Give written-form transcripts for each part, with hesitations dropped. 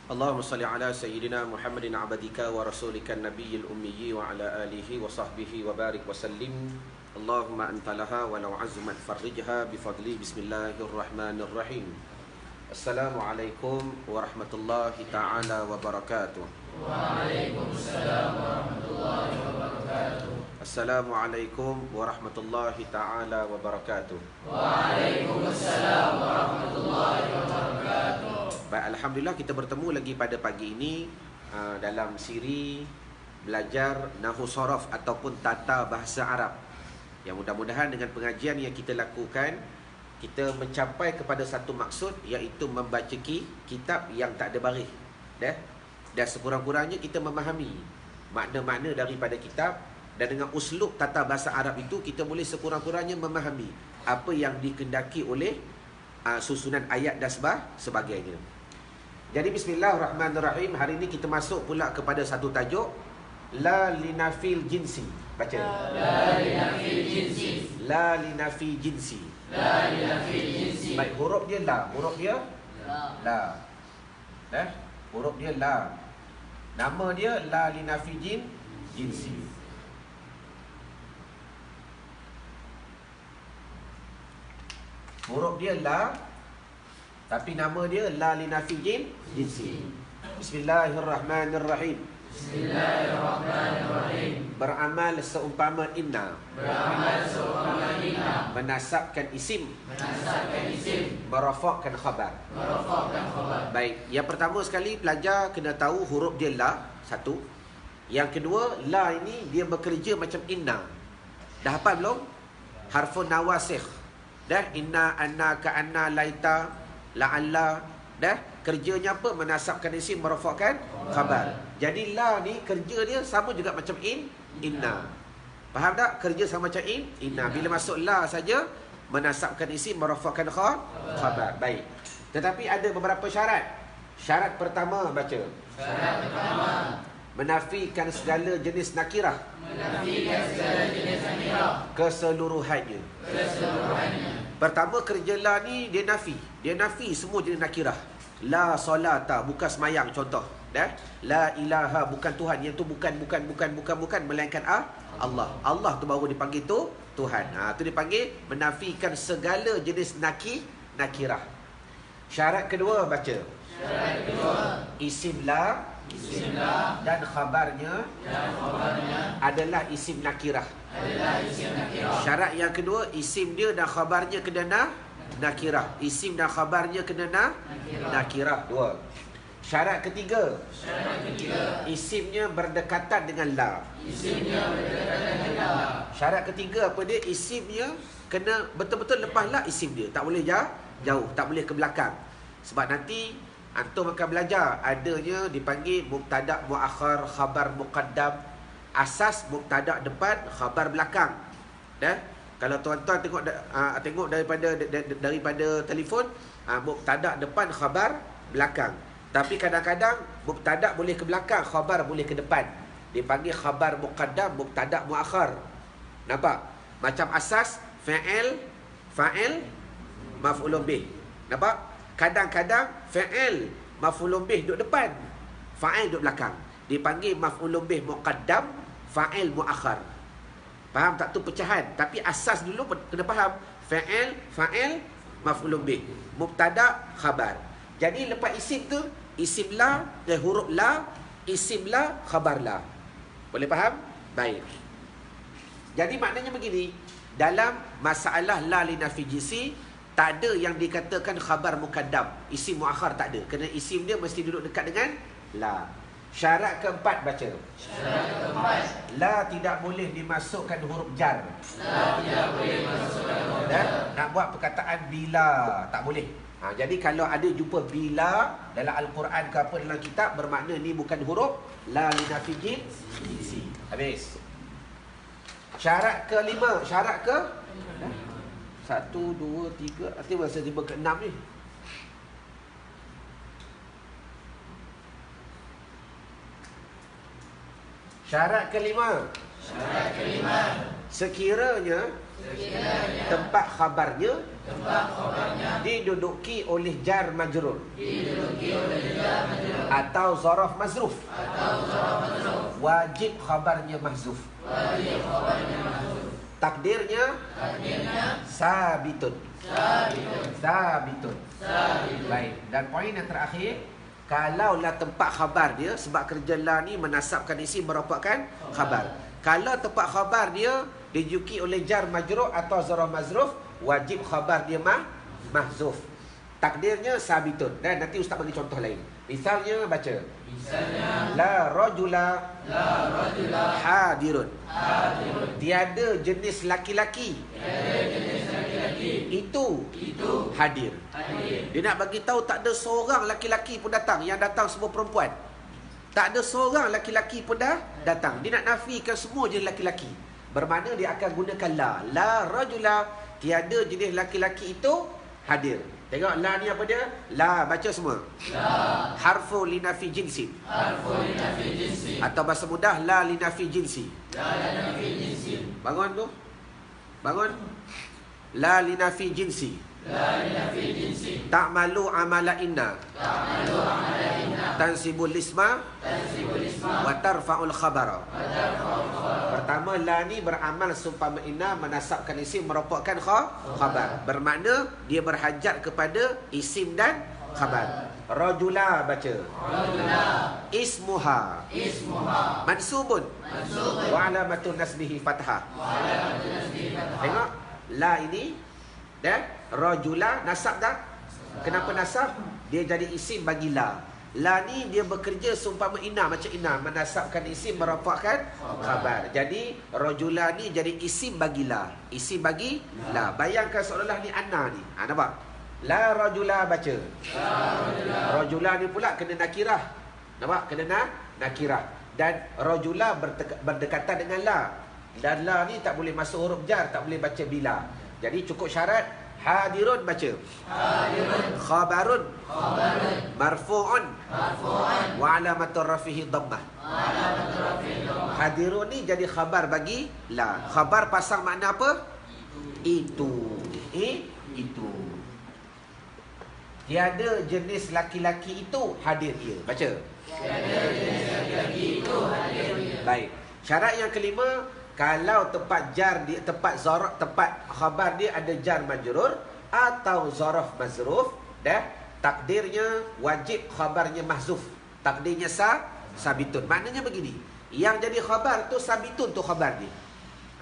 اللهم صل على سيدنا محمد عبدك ورسولك النبي الأمي وعلى آله وصحبه وبارك وسلم اللهم أنت لها ولو عزمت فرجها بفضلي بسم الله الرحمن الرحيم السلام عليكم ورحمة الله تعالى وبركاته وعليكم السلام ورحمة الله وبركاته. السلام عليكم ورحمة الله تعالى وبركاته. وعليكم السلام ورحمة الله وبركاته. Baik, Alhamdulillah kita bertemu lagi pada pagi ini dalam siri belajar Nahwu Sharaf ataupun tata bahasa Arab. Yang mudah-mudahan dengan pengajian yang kita lakukan, kita mencapai kepada satu maksud, iaitu membaca kitab yang tak ada baris. Dan sekurang-kurangnya kita memahami makna-makna daripada kitab, dan dengan uslub tata bahasa Arab itu kita boleh sekurang-kurangnya memahami apa yang dikehendaki oleh susunan ayat dan sebagainya. Jadi bismillahirrahmanirrahim. Hari ini kita masuk pula kepada satu tajuk, La linafil jinsi. Baca. La linafil jinsi. La linafil jinsi. La linafil jinsi. Baik, huruf dia la. Huruf dia la. Huruf dia la. Nama dia la linafil jinsi. Huruf dia la, tapi nama dia la linafi jinsi. Bismillahirrahmanirrahim. Bismillahirrahmanirrahim. Beramal seumpama inna. Beramal seumpama inna. Menasabkan isim. Menasabkan isim. Merafakkan khabar. Merafakkan khabar. Baik, yang pertama sekali pelajar kena tahu huruf dia la, satu. Yang kedua, la ini dia bekerja macam inna. Dah hafal belum? Harfun nawasikh. Dah, inna, anna, ka'anna, laita, la'alla. Dah, kerjanya apa? Menasabkan isim, merafakkan khabar. Jadi la ni kerja dia sama juga macam inna. Faham tak? Kerja sama macam inna. Bila masuk la saja, menasabkan isim, merafakkan khabar. Baik. Tetapi ada beberapa syarat. Syarat pertama baca. Syarat pertama, menafikan segala jenis nakirah. menafikan segala jenis nakirah. Keseluruhannya. Keseluruhannya. Pertama, kerja la ni dia nafi. Dia nafi semua jenis nakirah. La solata, bukan semayang contoh. La ilaha, bukan Tuhan. Yang tu bukan melainkan Allah. Allah tu baru dipanggil tu Tuhan. Tu dipanggil menafikan segala jenis nakirah. Syarat kedua baca. Syarat kedua, Isim la dan khabarnya adalah isim nakirah. adalah isim nakirah. Syarat yang kedua, isim dia dan khabarnya kena nakirah. Isim dan khabarnya kena nakirah. Dua. Syarat ketiga, isimnya berdekatan dengan la. Isimnya berdekatan dengan la. Syarat ketiga apa dia? Isimnya kena betul-betul lepas la isim dia. Tak boleh jauh, tak boleh ke belakang. Sebab nanti antum akan belajar adanya dipanggil mubtada' muakhar, khabar muqaddam. Asas mubtada' depan, khabar belakang. Kalau tuan-tuan tengok daripada telefon, mubtada' depan, khabar belakang. Tapi kadang-kadang mubtada' boleh ke belakang, khabar boleh ke depan. Dipanggil khabar muqaddam, mubtada' muakhar. Nampak? Macam asas fa'il, maf'ulun bih. Nampak? Kadang-kadang fa'il maf'ulun bih duduk depan, fa'il duduk belakang. Dipanggil maf'ulun bih muqaddam, fa'il muakhar. Faham tak tu pecahan? Tapi asas dulu kena faham. Fa'il, maf'ulun bih. Mubtada', khabar. Jadi lepas isim tu, isim la, huruf la, isim la, khabar la. Boleh faham? Baik. Jadi maknanya begini, dalam masalah la linafi jinsi, tak ada yang dikatakan khabar muqaddam, isim muakhar tak ada. Kerana isim dia mesti duduk dekat dengan la. Syarat keempat baca. Syarat keempat, La tidak boleh dimasukkan huruf jar. la tidak boleh masukkan huruf Dan jar. nak buat perkataan bila, tak boleh. Jadi kalau ada jumpa bila dalam Al-Quran ke apa dalam kitab, bermakna ni bukan huruf la linafi jinsi. Habis. Syarat kelima, syarat ke 1, 2, 3, nanti masa tiba ke 6 ni. Syarat kelima. Syarat kelima, Sekiranya tempat khabarnya diduduki oleh jar majrur atau zaraf mazruf, wajib khabarnya mahzuf, takdirnya sabitun. Baik, dan poin yang terakhir, kalaulah tempat khabar dia, sebab kerja la ni menasabkan isim merupakan khabar. Kalau tempat khabar dia dijuki oleh jar majrur atau zaraf mazruf, wajib khabar dia mahzuf, takdirnya sabitun. Dan nanti ustaz bagi contoh lain. Misalnya baca. La rajula hadirun. Tiada jenis laki-laki itu hadir. Dia nak bagi tahu tak ada seorang laki-laki pun datang, yang datang semua perempuan. Tak ada seorang laki-laki pun dah datang. Dia nak nafikan semua jenis laki-laki. Bermakna dia akan gunakan la. La rajula, tiada jenis laki-laki itu hadir. Tengok la ni apa dia? La, baca semua. La. Harfu linafi jinsi. Atau bahasa mudah, la linafi jinsi. Bangun tu. Bangun. La linafi jinsi. Ta'malu amala inna. Tansibul isma. Wa tarfa'ul khabara. Pertama, la ni beramal sumpama inna, menasabkan isim merupakan khabar. Bermakna dia berhajat kepada isim dan khabar. Rajula, baca. Ismuha. Mansubun. Wa alamatun nasbihi fathah. Tengok la ini dan rajula nasab dah. Kenapa nasab? Dia jadi isim bagi la. La ni dia bekerja seumpama inna, macam inna menasabkan isim merupakan khabar. Jadi rajula ni jadi isim bagi la, isim bagi la. Bayangkan seolah-olah ni anna ni. Nampak? La rajula, baca. Rajula ni pula kena nakirah. Nampak? Kena nakirah. Dan rajula berdekatan dengan la. Dan la ni tak boleh masuk huruf jar, tak boleh baca bila. Jadi cukup syarat hadirun, baca. Khabarun. Marfu'un. Wa alamatur rafihi dhammah. Hadirun ni jadi khabar bagi la. Khabar pasang makna apa? Itu. Itu. Tiada jenis laki-laki itu hadir ia. Baca. Tiada jenis laki-laki itu hadir ia. Baik. Syarat yang kelima, kalau tempat jar dia, tempat zaraf, tempat khabar dia ada jar majrur atau zaraf mazruf, dah takdirnya wajib khabarnya mahzuf, takdirnya sabitun. Maknanya begini, yang jadi khabar tu sabitun tu khabar dia.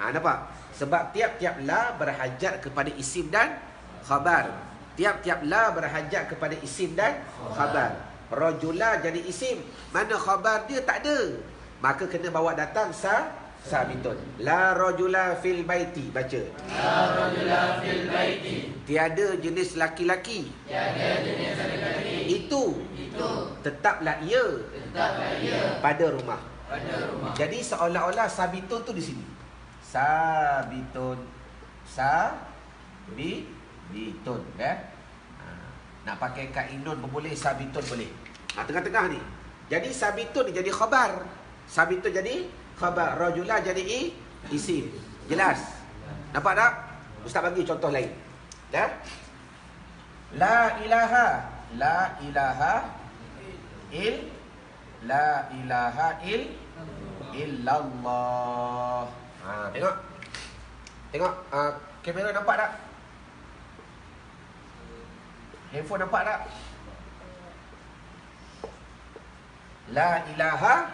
Nampak? Sebab tiap-tiap la berhajat kepada isim dan khabar. Tiap-tiap la berhajat kepada isim dan khabar. Rajula jadi isim, mana khabar dia tak ada, maka kena bawa datang sabitun. La rajula fil baiti, baca. La rajula fil baiti. Tiada jenis laki-laki. Itu tetaplah ia. Pada rumah. Jadi seolah-olah sabitun tu di sini. Sabitun. Sabitun, nak pakai kainun pun boleh, sabitun boleh. Tengah-tengah ni. Jadi sabitun jadi khabar. Sabitun jadi khabar. Rajula jadi isim. Jelas? Nampak tak? Ustaz bagi contoh lain. Ya? La ilaha. La ilaha illallah. Tengok. Tengok kamera nampak tak? Handphone nampak tak? La ilaha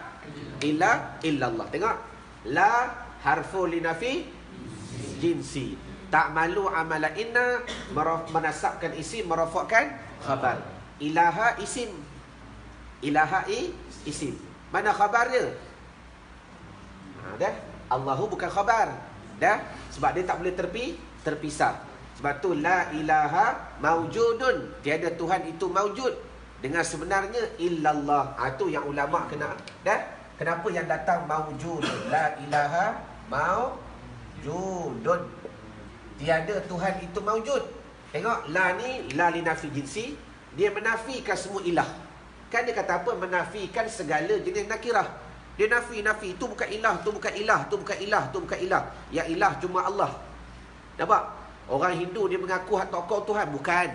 illallah. Tengok. La harfu linafi jinsi. Ta'malu amala inna, menasabkan isim, merafakkan khabar. Ilaha isim. Ilaha isim. Mana khabar dia? Dah. Allahu bukan khabar. Dah. Sebab dia tak boleh terpisah. Sebab tu la ilaha maujudun. Tiada Tuhan itu maujud dengan sebenarnya illallah. Itu yang ulama kena. Dah. Kenapa yang datang maujud? La ilaha maujudun. Tiada Tuhan itu maujud. Tengok, la ni la linafi jinsi. Dia menafikan semua ilah. Kan dia kata apa? Menafikan segala jenis nakirah. Dia nafi. Tu bukan ilah, tu bukan ilah, tu bukan ilah, tu bukan ilah. Yang ilah cuma Allah. Nampak? Orang Hindu dia mengaku hak tokoh Tuhan. Bukan.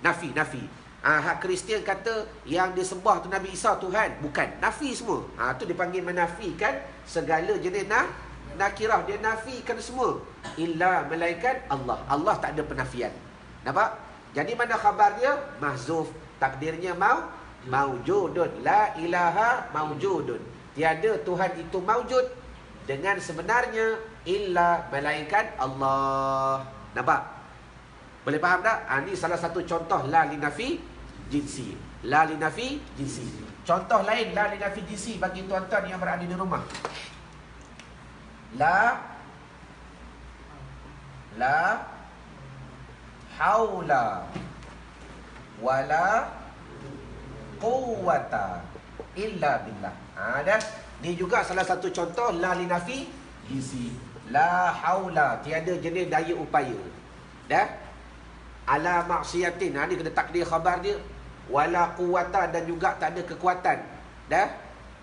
Nafi. Hak Kristian kata yang dia sembah tu Nabi Isa Tuhan. Bukan. Nafi semua. Tu dipanggil menafikan segala jenis nakirah. Dia nafikan semua. Illa melainkan Allah. Allah tak ada penafian. Nampak? Jadi mana khabar dia? Mahzuf. Takdirnya maujudun. La ilaha maujudun. Tiada Tuhan itu maujud dengan sebenarnya illa melainkan Allah. Nampak? Boleh faham tak? Ini salah satu contoh la linafi jinsi. La linafi jinsi. Contoh lain la linafi jinsi bagi tuan-tuan yang berada di rumah. La haula wala quwwata illa billah. Dah. Ni juga salah satu contoh la linafi jinsi. La haula, tiada jenis daya upaya. Dah. Ala maksiatin, ni kena takdir khabar dia. Wala quwwata, dan juga tak ada kekuatan. Dah.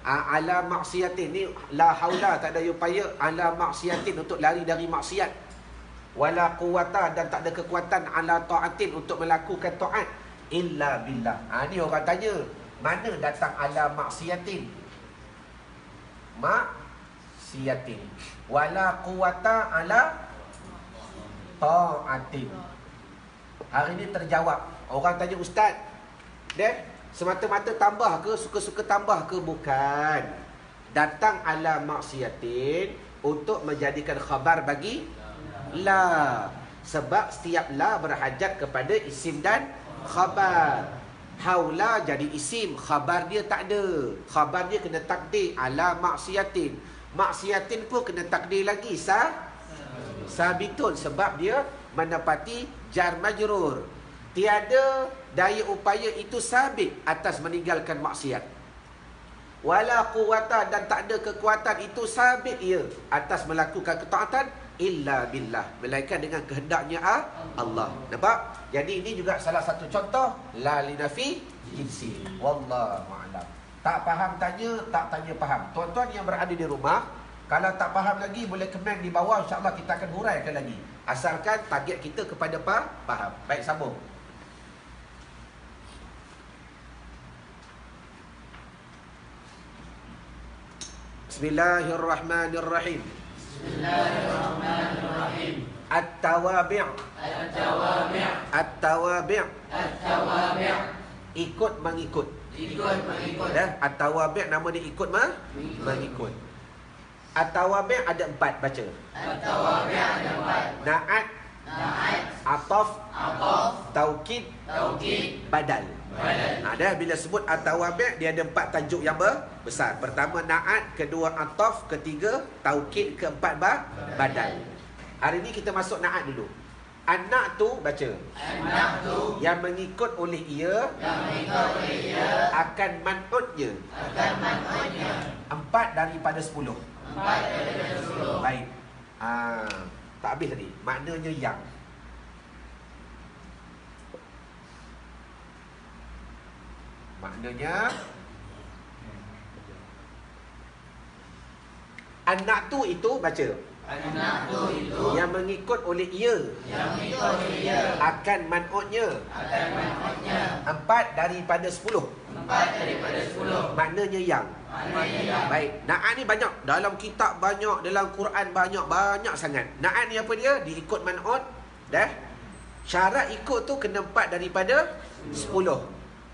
Ala maksiatin, ni la haula, tak ada upaya. Ala maksiatin, untuk lari dari maksiat. Wala quwwata, dan tak ada kekuatan. Ala ta'atin, untuk melakukan ta'at. Illa billah. Ni orang tanya, mana datang ala maksiatin? Maksiatin. Wala quwwata ala ta'atin. Hari ni terjawab. Orang tanya, Ustaz, semata-mata tambah ke? Suka-suka tambah ke? Bukan. Datang ala maksiatin untuk menjadikan khabar bagi la. Sebab setiap la berhajat kepada isim dan khabar. Haula jadi isim, khabar dia tak ada. Khabar dia kena takdir ala maksiatin. Maksiatin pun kena takdir lagi sabitun, sebab dia menepati jar majrur. Tiada daya upaya itu sabit atas meninggalkan maksiat. Wala quwwata, dan tak ada kekuatan itu sabit ia atas melakukan ketaatan illa billah, melainkan dengan kehendaknya Allah. Nampak? Jadi ini juga salah satu contoh la linafi jinsi. Wallahu a'lam. Tak faham tanya, tak tanya faham. Tuan-tuan yang berada di rumah, kalau tak faham lagi boleh komen di bawah, insya-Allah kita akan huraikan lagi. Asalkan target kita kepada faham. Baik, sambung. Bismillahirrahmanirrahim. Bismillahirrahmanirrahim. At-tawabi'. At-tawabi'. At-tawabi'. At-tawabi'. Ikut mengikut. Ikut mengikut. At-tawabi' nama dia ikut mengikut. At-tawabi' ada 4 baca. At-tawabi' ada 4. Na'at, ataf, taukid, badal. Dah bila sebut at-tawabi' dia ada 4 tajuk yang besar. Pertama na'at, kedua ataf, ketiga taukid, keempat badal. Hari ni kita masuk na'at dulu. Anak tu baca. Anak tu yang mengikut oleh ia, akan man'utnya. 4 daripada 10. 4 daripada 10. Baik. Tak habis tadi. Maknanya yang. Maknanya anak tu itu baca. Anak tu itu yang mengikut oleh ia, akan man'utnya. 4 daripada 10. 4 daripada 10. Maknanya yang. Baik, na'at ni banyak. Dalam kitab banyak, dalam Quran banyak sangat. Na'at ni apa dia? Diikut man'ut. Dah. Syarat ikut tu kena 4 daripada 10.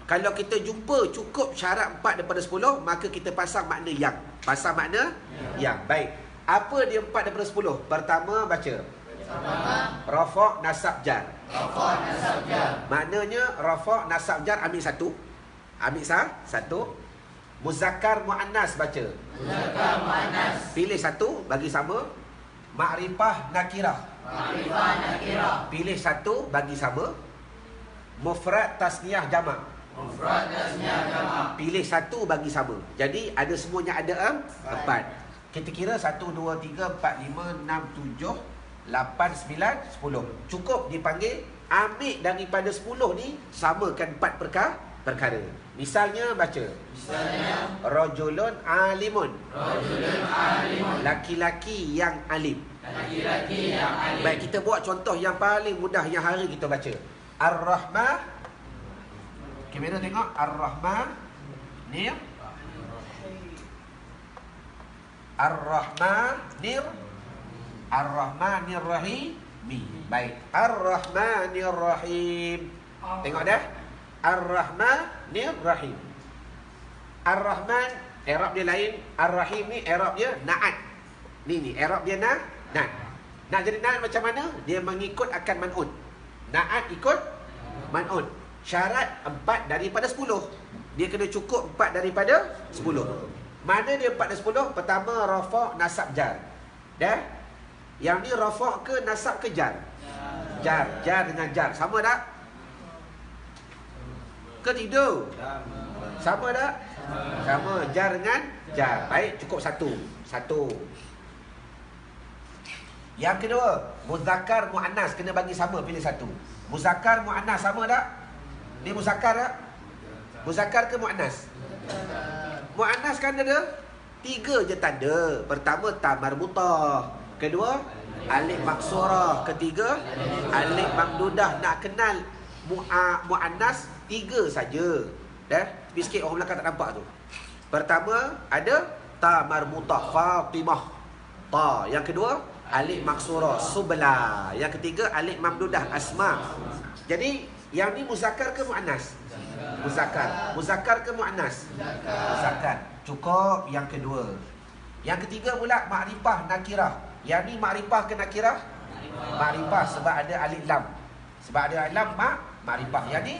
Kalau kita jumpa cukup syarat 4 daripada 10, maka kita pasang makna yang. Pasang makna yang. Baik. Apa dia 4 daripada 10? Pertama baca. Rafa' nasab jar. Maknanya rafa' nasab jar ambil satu. Ambil satu. Muzakkar muannas baca. Muzakkar muannas. Pilih satu bagi sama. Ma'rifah nakirah. Pilih satu bagi sama. Mufrad tasniyah jamak. Pilih satu bagi sama. Jadi ada semuanya ada 4. Kita kira 1, 2, 3, 4, 5, 6, 7, 8, 9, 10. Cukup dipanggil. Ambil daripada 10 ni, samakan 4 perkara. Misalnya baca. Rajulun alimun. Laki-laki yang alim. laki-laki yang alim. Baik, kita buat contoh yang paling mudah yang hari kita baca. Ar-Rahman. Kamera tengok. Ar-Rahman. Ni. Ar-Rahmanir. Ar-Rahmanir Rahim. Baik. Ar-Rahmanir Rahim. Tengok dah. Ar-Rahmanir Rahim. Ar-Rahman i'rab dia lain. Ar-Rahim ni i'rab dia na'at. Ni i'rab dia na'at. Nak jadi na'at macam mana? Dia mengikut akan man'un. Na'at ikut man'un. Syarat 4 daripada 10. Dia kena cukup 4 daripada 10. Mana dia 4 dan 10? Pertama rafa' nasab jar. Dah? Yang ni rafa' ke nasab ke jar? Jar dengan jar. Sama tak? Ke tidak? Sama tak? Sama. Jar dengan jar. Baik, cukup satu. Yang kedua, muzakkar muannas kena bagi sama, pilih satu. Muzakkar muannas sama tak? Ni muzakkar tak? Muzakkar ke muannas? Muannas kan ada 3 je tanda. Pertama ta marbutah, kedua alif maksurah, ketiga alif mamdudah. Nak kenal muannas 3 saja. Dah? Tepi sikit orang belakang tak nampak tu. Pertama ada ta marbutah Fatimah. Ta. Yang kedua alif maksurah Subla. Yang ketiga alif mamdudah Asma. Jadi yang ni muzakkar ke muannas? Muzakkar. Muzakkar ke muannas? Muzakkar. Cukup yang kedua. Yang ketiga pula makrifah nakirah. Yang ni makrifah ke nakirah? Makrifah sebab ada alif lam. Sebab ada alif lam makrifah. Yang ni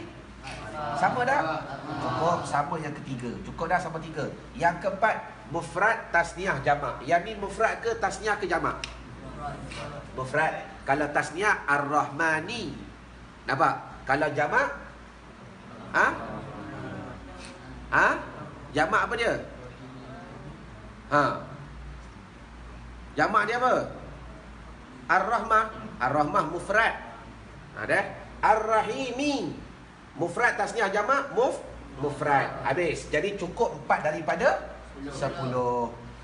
sama dah? Cukup sama yang ketiga. Cukup dah sama 3. Yang keempat mufrad tasniah jamak. Yang ni mufrad ke tasniah ke jamak? Mufrad. Kalau tasniah ar-Rahmani. Nampak? Kalau jamak jamak apa dia? Jamak dia apa? Ar-Rahmah. Ar-Rahmah mufrad. Dah? Ar-Rahimi mufrad tasniah jamak mufrad. Habis. Jadi cukup 4 daripada 10.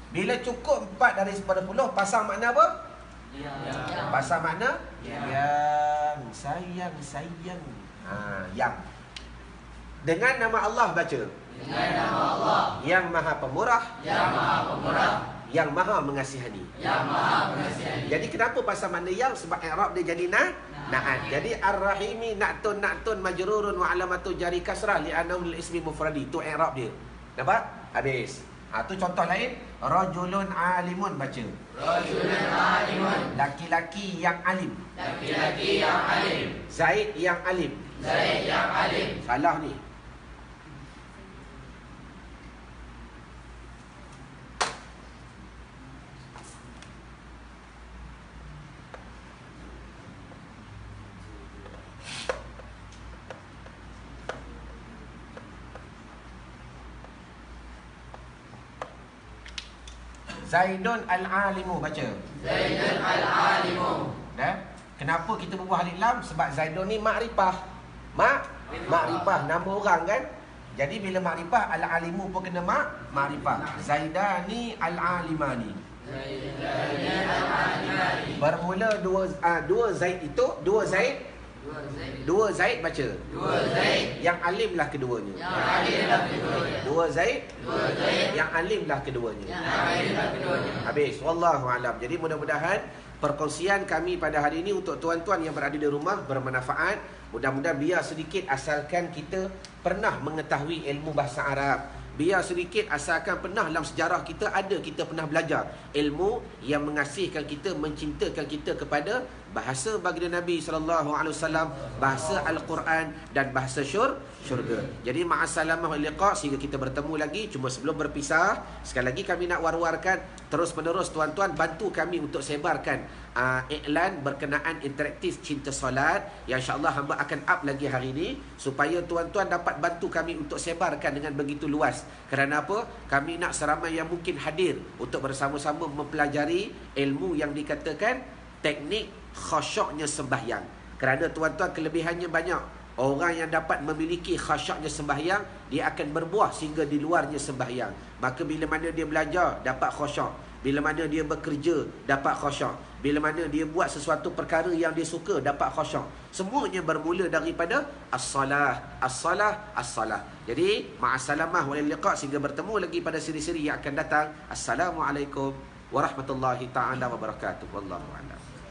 Bila cukup 4 daripada 10, pasang makna apa? Pasang makna yang sayang. Yang. Dengan nama Allah baca. Dengan nama Allah Yang Maha Pemurah, yang Maha Mengasihani. Jadi kenapa pasal makna yang? Sebab i'rab dia jadi na'at. Jadi ar-rahimi na'tun majrurun wa alamatu jari kasrah li'annahu lil ismi mufradi. Tu i'rab dia. Nampak? Habis. Tu contoh lain. Rajulun alimun baca. Rajulun alimun. Laki-laki yang alim. Zaid yang alim. Salah ni. Zaidun al-alimu baca. Zaidun al-alimu. Dah? Kenapa kita berbuah alif lam? Sebab Zaidun ni makrifah. Makrifah nama orang kan? Jadi bila makrifah al-alimu pun kena makrifah. Zaidani al-alimani. Bermula dua Zaid itu, dua Zaid baca. Yang alimlah keduanya. Dua Zaid. Yang alimlah keduanya. Habis. Wallahu alam. Jadi mudah-mudahan perkongsian kami pada hari ini untuk tuan-tuan yang berada di rumah bermanfaat. Mudah-mudahan biar sedikit asalkan kita pernah mengetahui ilmu bahasa Arab. Biar sedikit asalkan pernah dalam sejarah kita ada kita pernah belajar ilmu yang mengasihkan kita, mencintakan kita kepada bahasa baginda Nabi SAW, bahasa Al-Quran dan bahasa syurga. Jadi ma'assalamah wa liqa, sehingga kita bertemu lagi. Cuma sebelum berpisah, sekali lagi kami nak war-warkan terus menerus tuan-tuan bantu kami untuk sebarkan iklan berkenaan interaktif Cinta Solat yang insya-Allah hamba akan up lagi hari ini supaya tuan-tuan dapat bantu kami untuk sebarkan dengan begitu luas. Kerana apa? Kami nak seramai yang mungkin hadir untuk bersama-sama mempelajari ilmu yang dikatakan teknik khusyuknya sembahyang. Kerana tuan-tuan kelebihannya banyak. Orang yang dapat memiliki khusyuknya sembahyang, dia akan berbuah sehingga di luarnya sembahyang. Maka bila mana dia belajar dapat khusyuk, Bila mana dia bekerja, dapat khusyuk. Bila mana dia buat sesuatu perkara yang dia suka, dapat khusyuk. Semuanya bermula daripada as-salah, as-salah, as-salah. Jadi, ma'assalamah walil liqa' sehingga bertemu lagi pada siri-siri yang akan datang. Assalamualaikum warahmatullahi ta'ala wabarakatuh. Wallahu a'lam.